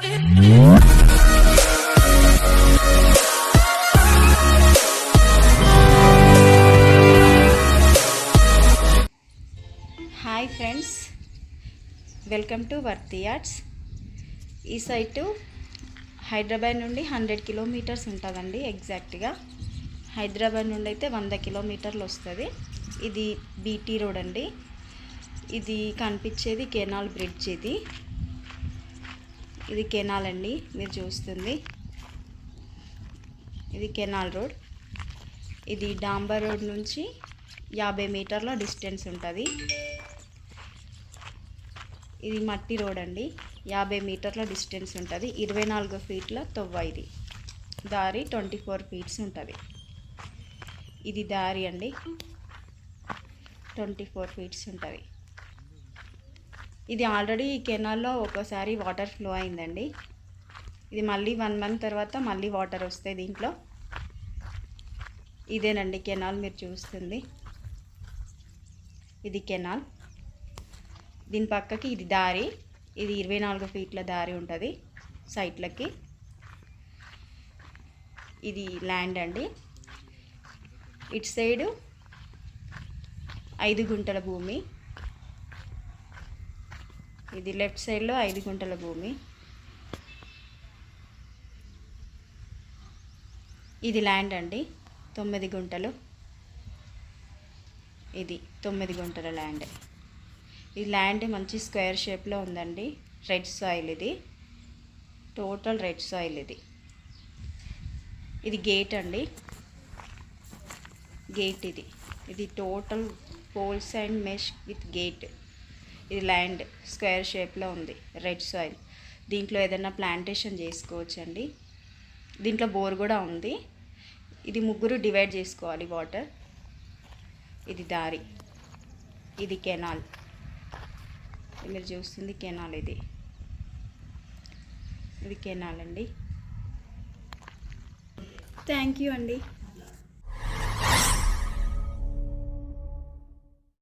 Hi friends, welcome to worthy arts. ఈ site Hyderabad నుండి 100 kilometres ఉంటుందండి. ఎగ్జాక్ట్గా హైదరాబాద్ నుండి అయితే 100 కిలోమీటర్లు వస్తుంది. ఇది బీటీ రోడ్ అండి. ఇది కనిపించేది కెనాల్ బ్రిడ్జ్. ఇది కెనాల్ అండి, మీరు చూస్తుంది ఇది కెనాల్ రోడ్. ఇది డాంబర్ రోడ్ నుంచి 50 మీటర్ల డిస్టెన్స్ ఉంటుంది. ఇది మట్టి రోడ్ అండి, 50 మీటర్ల డిస్టెన్స్ ఉంటుంది. 24 ఫీట్ల తొవ్వ. ఇది దారి 24 ఫీట్స్ ఉంటుంది. ఇది దారి అండి, 24 ఫీట్స్ ఉంటుంది. ఇది ఆల్రెడీ ఈ కెనాల్లో ఒకసారి వాటర్ ఫ్లో అయిందండి. ఇది మళ్ళీ 1 మంత్ తర్వాత మళ్ళీ వాటర్ వస్తాయి దీంట్లో. ఇదేనండి కెనాల్, మీరు చూస్తుంది ఇది కెనాల్. దీని పక్కకి ఇది దారి. ఇది 24 ఫీట్ల దారి ఉంటుంది సైట్లకి. ఇది ల్యాండ్ అండి. ఇటు సైడు 5 గుంటల భూమి. ఇది లెఫ్ట్ సైడ్లో 5 గుంటల భూమి. ఇది ల్యాండ్ అండి, 9 గుంటలు. ఇది 9 గుంటల ల్యాండ్. ఈ ల్యాండ్ మంచి స్క్వేర్ షేప్లో ఉందండి. రెడ్ సాయిల్, ఇది టోటల్ రెడ్ సాయిల్. ఇది గేట్ అండి, గేట్. ఇది total poles and mesh with gate. ఇది ల్యాండ్ స్క్వేర్ షేప్లో ఉంది, రెడ్ సాయిల్. దీంట్లో ఏదైనా ప్లాంటేషన్ చేసుకోవచ్చండి. దీంట్లో బోర్ కూడా ఉంది. ఇది ముగ్గురు డివైడ్ చేసుకోవాలి వాటర్. ఇది దారి, ఇది కెనాల్. మీరు చూస్తుంది కెనాల్. ఇది కెనాల్ అండి. థ్యాంక్ యూ అండి.